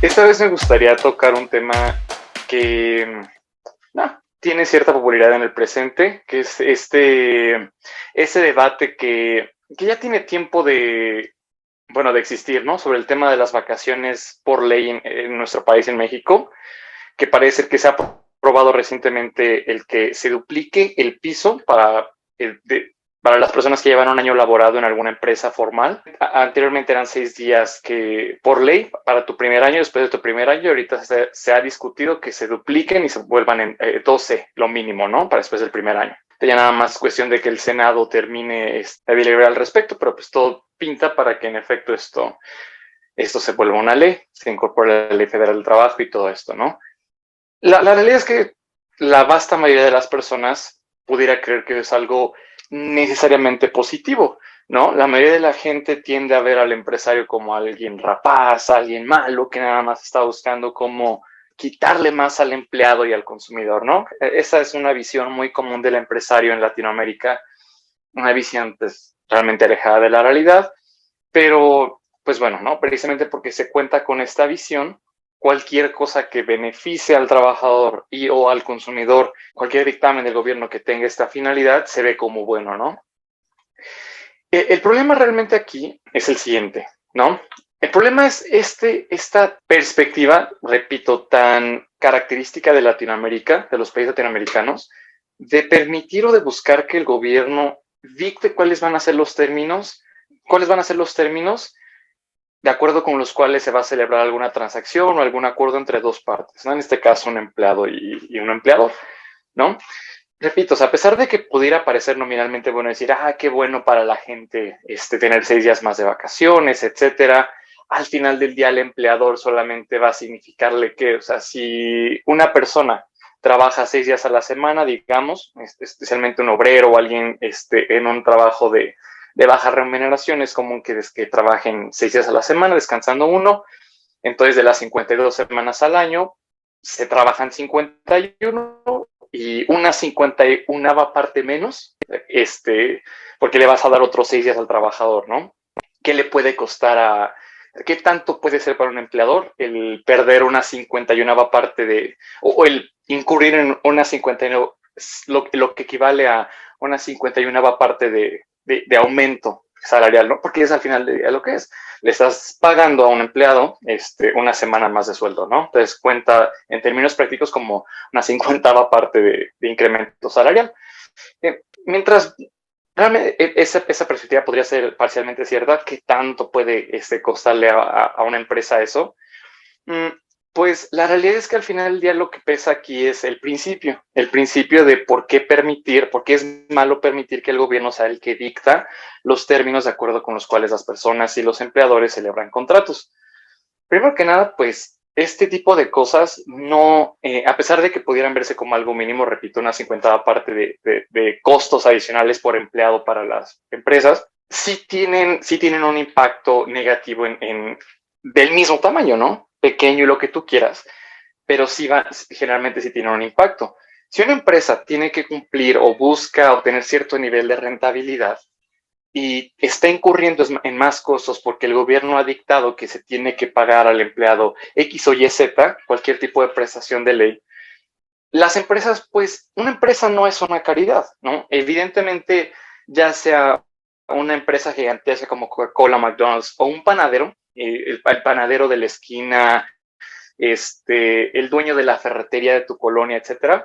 Esta vez me gustaría tocar un tema que tiene cierta popularidad en el presente, que es ese debate que ya tiene tiempo de existir, ¿no? Sobre el tema de las vacaciones por ley en nuestro país, en México, que parece que se ha aprobado recientemente el que se duplique el piso para las personas que llevan un año laborado en alguna empresa formal. Anteriormente eran 6 días que por ley para tu primer año, después de tu primer año, ahorita se ha discutido que se dupliquen y se vuelvan en 12, lo mínimo, ¿no? Para después del primer año. Ya nada más cuestión de que el Senado termine de deliberar al respecto, pero pues todo pinta para que en efecto esto se vuelva una ley, se incorpore la Ley Federal del Trabajo y todo esto, ¿no? La realidad es que la vasta mayoría de las personas pudiera creer que es algo necesariamente positivo, ¿no? La mayoría de la gente tiende a ver al empresario como alguien rapaz, alguien malo, que nada más está buscando cómo quitarle más al empleado y al consumidor, ¿no? Esa es una visión muy común del empresario en Latinoamérica, una visión pues realmente alejada de la realidad, pero pues bueno, ¿no? Precisamente porque se cuenta con esta visión, cualquier cosa que beneficie al trabajador y o al consumidor, cualquier dictamen del gobierno que tenga esta finalidad, se ve como bueno, ¿no? El problema realmente aquí es el siguiente, ¿no? El problema es esta perspectiva, repito, tan característica de Latinoamérica, de los países latinoamericanos, de permitir o de buscar que el gobierno dicte cuáles van a ser los términos de acuerdo con los cuales se va a celebrar alguna transacción o algún acuerdo entre dos partes, ¿no? En este caso, un empleado y un empleador, ¿no? Repito, o sea, a pesar de que pudiera parecer nominalmente bueno decir, qué bueno para la gente tener 6 días más de vacaciones, etcétera, al final del día el empleador solamente va a significarle que, o sea, si una persona trabaja 6 días a la semana, digamos, especialmente un obrero o alguien en un trabajo de baja remuneración, es común que trabajen 6 días a la semana, descansando uno. Entonces, de las 52 semanas al año, se trabajan 51 y una 51 parte menos, porque le vas a dar otros 6 días al trabajador, ¿no? ¿Qué le puede costar qué tanto puede ser para un empleador el perder una 51 parte o el incurrir en una 51, lo que equivale a una 51 parte de aumento salarial, ¿no? Porque es al final de lo que es. Le estás pagando a un empleado una semana más de sueldo, ¿no? Entonces cuenta en términos prácticos como una 50 parte de incremento salarial. Mientras realmente esa perspectiva podría ser parcialmente cierta, ¿qué tanto puede costarle a una empresa eso? Pues la realidad es que al final del día lo que pesa aquí es el principio de por qué es malo permitir que el gobierno sea el que dicta los términos de acuerdo con los cuales las personas y los empleadores celebran contratos. Primero que nada, pues este tipo de cosas no, a pesar de que pudieran verse como algo mínimo, repito, una 50 parte de costos adicionales por empleado para las empresas, sí tienen un impacto negativo del mismo tamaño, ¿no? Pequeño y lo que tú quieras, pero generalmente sí tienen un impacto. Si una empresa tiene que cumplir o busca obtener cierto nivel de rentabilidad, y está incurriendo en más costos porque el gobierno ha dictado que se tiene que pagar al empleado X o Y Z, cualquier tipo de prestación de ley, las empresas, pues, una empresa no es una caridad, ¿no? Evidentemente, ya sea una empresa gigantesca como Coca-Cola, McDonald's o un panadero, el panadero de la esquina, el dueño de la ferretería de tu colonia, etcétera,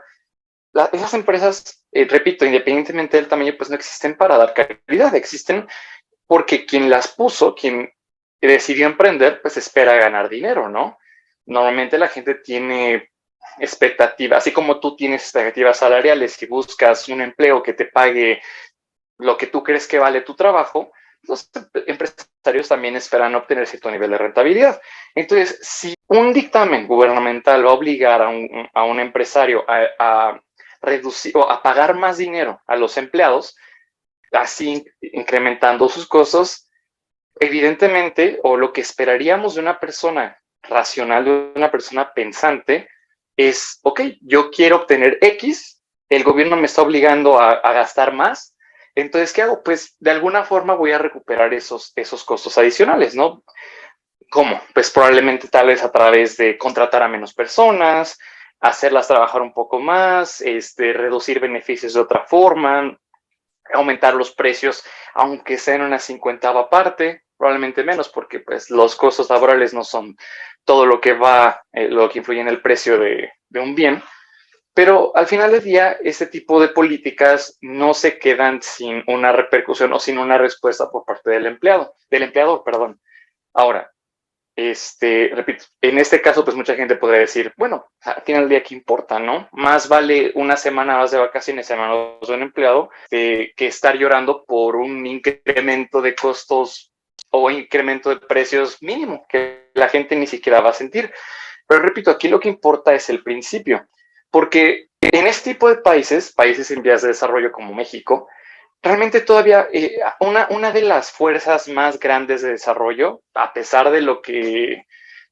esas empresas, repito, independientemente del tamaño, pues no existen para dar calidad, existen porque quien las puso, quien decidió emprender, pues espera ganar dinero, ¿no? Normalmente la gente tiene expectativas, así como tú tienes expectativas salariales y buscas un empleo que te pague lo que tú crees que vale tu trabajo, los empresarios también esperan obtener cierto nivel de rentabilidad. Entonces, si un dictamen gubernamental va a obligar a un empresario a reducir o a pagar más dinero a los empleados, así incrementando sus costos, evidentemente, o lo que esperaríamos de una persona racional, de una persona pensante, es, ok, yo quiero obtener X, el gobierno me está obligando a gastar más, entonces, ¿qué hago? Pues de alguna forma voy a recuperar esos costos adicionales, ¿no? ¿Cómo? Pues probablemente tal vez a través de contratar a menos personas, hacerlas trabajar un poco más, reducir beneficios de otra forma, aumentar los precios, aunque sea en una 50ª parte, probablemente menos, porque pues los costos laborales no son todo lo que lo que influye en el precio de un bien. Pero al final del día, este tipo de políticas no se quedan sin una repercusión o sin una respuesta por parte del empleador, perdón. Ahora, repito, en este caso, pues mucha gente podría decir, bueno, al final del día, ¿qué importa, no? Más vale una semana más de vacaciones en manos de un empleado que estar llorando por un incremento de costos o incremento de precios mínimo que la gente ni siquiera va a sentir. Pero repito, aquí lo que importa es el principio, porque en este tipo de países en vías de desarrollo como México, realmente todavía una de las fuerzas más grandes de desarrollo, a pesar de lo que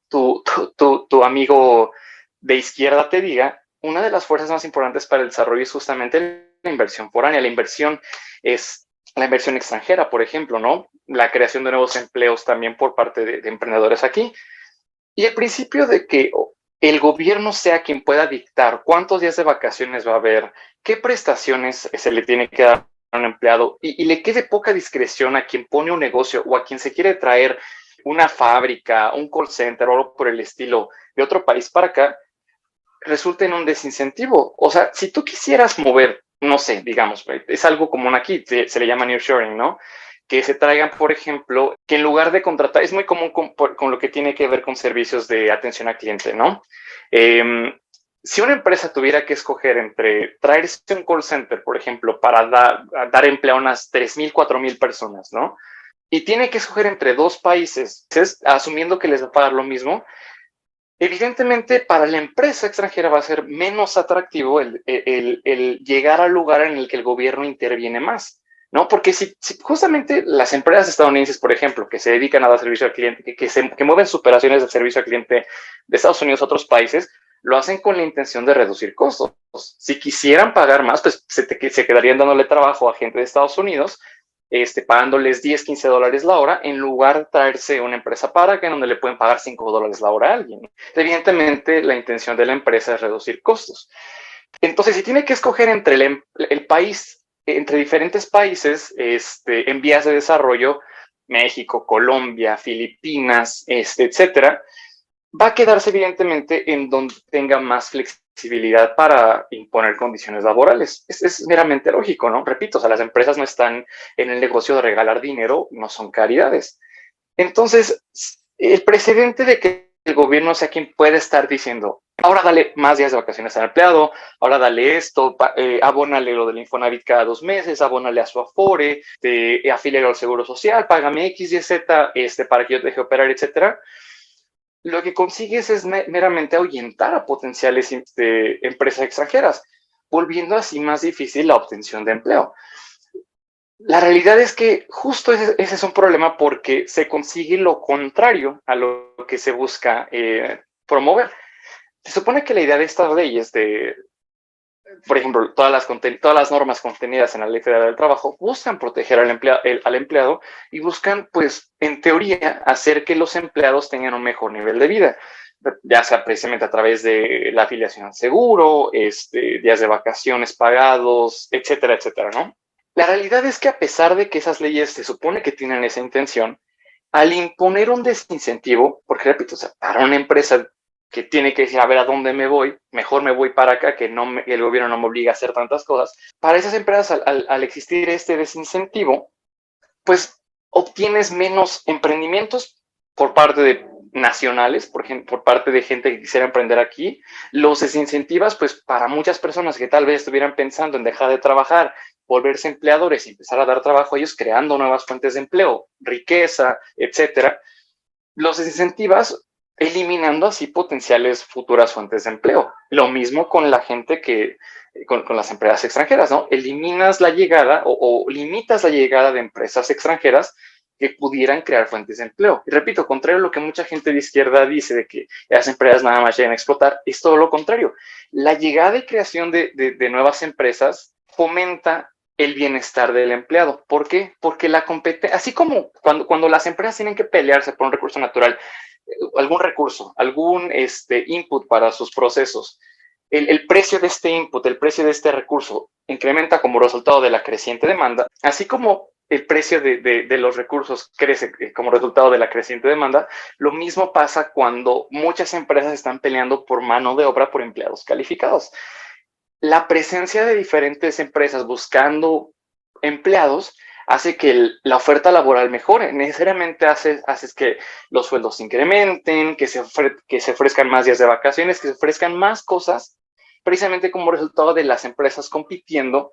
tu amigo de izquierda te diga, una de las fuerzas más importantes para el desarrollo es justamente la inversión foránea. La inversión es la inversión extranjera, por ejemplo, ¿no? La creación de nuevos empleos también por parte de emprendedores aquí. Y el principio de que el gobierno sea quien pueda dictar cuántos días de vacaciones va a haber, qué prestaciones se le tiene que dar a un empleado y le quede poca discreción a quien pone un negocio o a quien se quiere traer una fábrica, un call center o algo por el estilo de otro país para acá, resulta en un desincentivo. O sea, si tú quisieras mover, no sé, digamos, es algo común aquí, se le llama nearshoring, ¿no? Que se traigan, por ejemplo, que en lugar de contratar, es muy común con lo que tiene que ver con servicios de atención al cliente, ¿no? Si una empresa tuviera que escoger entre traerse un call center, por ejemplo, para dar empleo a unas 3,000, 4,000 personas, ¿no? Y tiene que escoger entre dos países, asumiendo que les va a pagar lo mismo, evidentemente para la empresa extranjera va a ser menos atractivo el llegar al lugar en el que el gobierno interviene más, ¿no? Porque si justamente las empresas estadounidenses, por ejemplo, que se dedican a dar servicio al cliente, que mueven sus operaciones de servicio al cliente de Estados Unidos a otros países, lo hacen con la intención de reducir costos. Si quisieran pagar más, pues se quedarían dándole trabajo a gente de Estados Unidos, pagándoles 10, 15 dólares la hora, en lugar de traerse una empresa para acá, en donde le pueden pagar 5 dólares la hora a alguien. Evidentemente, la intención de la empresa es reducir costos. Entonces, si tiene que escoger entre el país, entre diferentes países en vías de desarrollo, México, Colombia, Filipinas, etcétera, va a quedarse evidentemente en donde tenga más flexibilidad para imponer condiciones laborales. Es meramente lógico, ¿no? Repito, o sea, las empresas no están en el negocio de regalar dinero, no son caridades. Entonces, el precedente de que el gobierno sea quien puede estar diciendo, ahora dale más días de vacaciones al empleado, ahora dale esto, abónale lo del Infonavit cada 2 meses, abónale a su Afore, afílialo al Seguro Social, págame X, Y, Z, para que yo te deje operar, etcétera. Lo que consigues es meramente ahuyentar a potenciales empresas extranjeras, volviendo así más difícil la obtención de empleo. La realidad es que justo ese es un problema porque se consigue lo contrario a lo que se busca promover. Se supone que la idea de estas leyes, por ejemplo, todas las normas contenidas en la Ley Federal del Trabajo, buscan proteger al empleado y buscan, pues, en teoría, hacer que los empleados tengan un mejor nivel de vida, ya sea precisamente a través de la afiliación al seguro, días de vacaciones pagados, etcétera, etcétera, ¿no? La realidad es que a pesar de que esas leyes se supone que tienen esa intención, al imponer un desincentivo, porque repito, o sea, para una empresa que tiene que decir, a ver, ¿a dónde me voy? Mejor me voy para acá, que el gobierno no me obliga a hacer tantas cosas. Para esas empresas, al existir este desincentivo, pues obtienes menos emprendimientos por parte de nacionales, por parte de gente que quisiera emprender aquí. Los desincentivas, pues para muchas personas que tal vez estuvieran pensando en dejar de trabajar, volverse empleadores y empezar a dar trabajo a ellos, creando nuevas fuentes de empleo, riqueza, etcétera, los desincentivas eliminando así potenciales futuras fuentes de empleo. Lo mismo con la gente con las empresas extranjeras, ¿no? Eliminas la llegada o limitas la llegada de empresas extranjeras que pudieran crear fuentes de empleo. Y repito, contrario a lo que mucha gente de izquierda dice de que las empresas nada más llegan a explotar, es todo lo contrario. La llegada y creación de nuevas empresas fomenta el bienestar del empleado. ¿Por qué? Porque la competencia, así como cuando las empresas tienen que pelearse por un recurso natural, algún recurso, algún input para sus procesos, el precio de este input, el precio de este recurso incrementa como resultado de la creciente demanda, así como el precio de los recursos crece como resultado de la creciente demanda, lo mismo pasa cuando muchas empresas están peleando por mano de obra, por empleados calificados. La presencia de diferentes empresas buscando empleados hace que la oferta laboral mejore. Necesariamente hace que los sueldos se incrementen, que se ofrezcan más días de vacaciones, que se ofrezcan más cosas, precisamente como resultado de las empresas compitiendo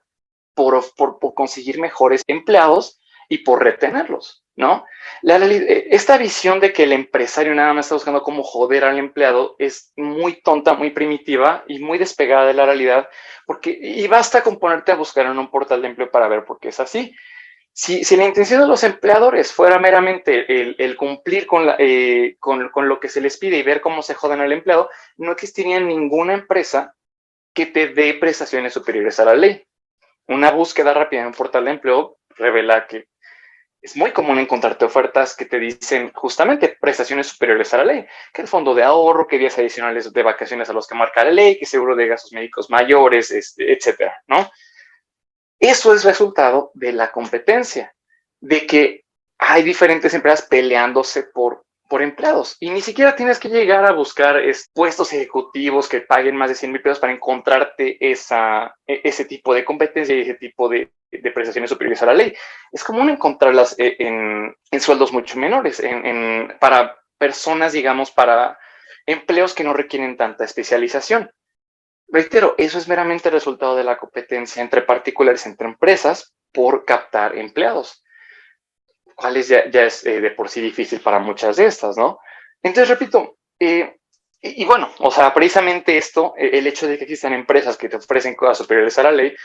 por conseguir mejores empleados y por retenerlos, ¿no? Esta visión de que el empresario nada más está buscando cómo joder al empleado es muy tonta, muy primitiva y muy despegada de la realidad, y basta con ponerte a buscar en un portal de empleo para ver por qué es así. Si la intención de los empleadores fuera meramente el cumplir con lo que se les pide y ver cómo se joden al empleado, no existiría ninguna empresa que te dé prestaciones superiores a la ley. Una búsqueda rápida en un portal de empleo revela que es muy común encontrarte ofertas que te dicen justamente prestaciones superiores a la ley, que el fondo de ahorro, que días adicionales de vacaciones a los que marca la ley, que seguro de gastos médicos mayores, etcétera, ¿no? Eso es resultado de la competencia, de que hay diferentes empresas peleándose por empleados y ni siquiera tienes que llegar a buscar puestos ejecutivos que paguen más de 100,000 pesos para encontrarte ese tipo de competencia y ese tipo de prestaciones superiores a la ley. Es común encontrarlas en sueldos mucho menores, para personas, digamos, para empleos que no requieren tanta especialización. Reitero, eso es meramente el resultado de la competencia entre particulares, entre empresas, por captar empleados, cual ya es de por sí difícil para muchas de estas, ¿no? Entonces, repito, y bueno, o sea, precisamente esto, el hecho de que existan empresas que te ofrecen cosas superiores a la ley,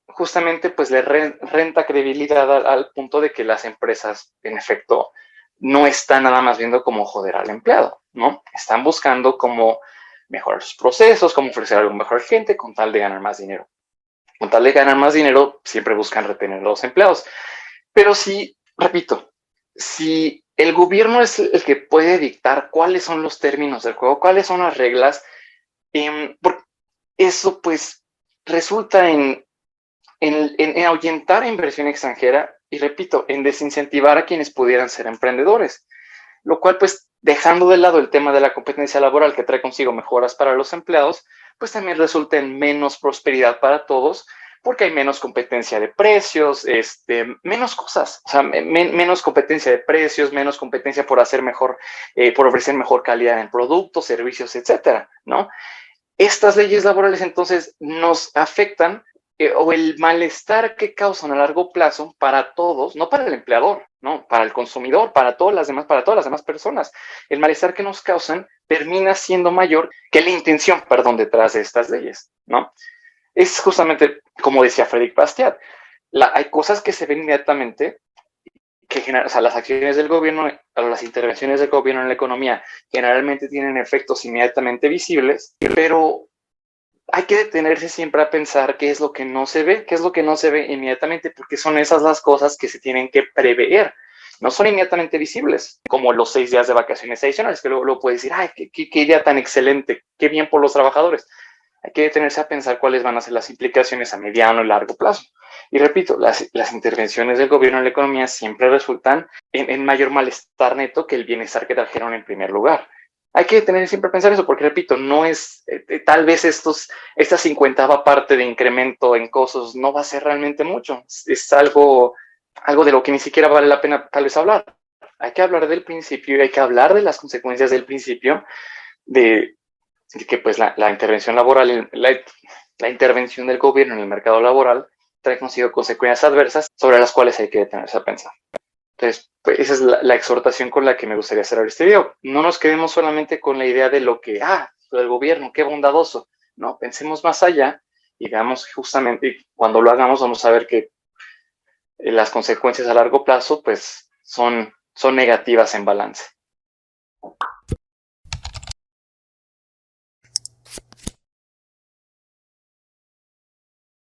justamente pues le renta credibilidad al punto de que las empresas, en efecto, no están nada más viendo cómo joder al empleado, ¿no? Están buscando cómo mejorar sus procesos, cómo ofrecer algo mejor a la gente con tal de ganar más dinero. Con tal de ganar más dinero, siempre buscan retener a los empleados. Pero sí, repito, si el gobierno es el que puede dictar cuáles son los términos del juego, cuáles son las reglas, eso pues resulta en ahuyentar a inversión extranjera y, repito, en desincentivar a quienes pudieran ser emprendedores, lo cual pues dejando de lado el tema de la competencia laboral que trae consigo mejoras para los empleados, pues también resulta en menos prosperidad para todos, porque hay menos competencia de precios, menos cosas, o sea, menos competencia de precios, menos competencia por hacer mejor, por ofrecer mejor calidad en productos, servicios, etcétera, ¿no? Estas leyes laborales entonces nos afectan, o el malestar que causan a largo plazo para todos, no para el empleador, no, para el consumidor, para todas las demás personas. El malestar que nos causan termina siendo mayor que la intención, perdón, detrás de estas leyes, ¿no? Es justamente como decía Frédéric Bastiat, hay cosas que se ven inmediatamente que o sea, las acciones del gobierno, las intervenciones del gobierno en la economía generalmente tienen efectos inmediatamente visibles, pero hay que detenerse siempre a pensar qué es lo que no se ve, qué es lo que no se ve inmediatamente, porque son esas las cosas que se tienen que prever. No son inmediatamente visibles, como los 6 días de vacaciones adicionales, que luego puedes decir, ay, qué idea tan excelente, qué bien por los trabajadores. Hay que detenerse a pensar cuáles van a ser las implicaciones a mediano y largo plazo. Y repito, las intervenciones del gobierno en la economía siempre resultan en mayor malestar neto que el bienestar que trajeron en primer lugar. Hay que tener siempre a pensar eso, porque repito, no es, tal vez esta 50ª parte de incremento en costos no va a ser realmente mucho. Es algo de lo que ni siquiera vale la pena tal vez hablar. Hay que hablar del principio y hay que hablar de las consecuencias del principio de que pues la intervención laboral, la intervención del gobierno en el mercado laboral trae consigo consecuencias adversas sobre las cuales hay que detenerse a pensar. Entonces, pues esa es la exhortación con la que me gustaría cerrar este video. No nos quedemos solamente con la idea de lo que, el gobierno, qué bondadoso. No, pensemos más allá y veamos justamente, y cuando lo hagamos vamos a ver que las consecuencias a largo plazo, pues, son negativas en balance.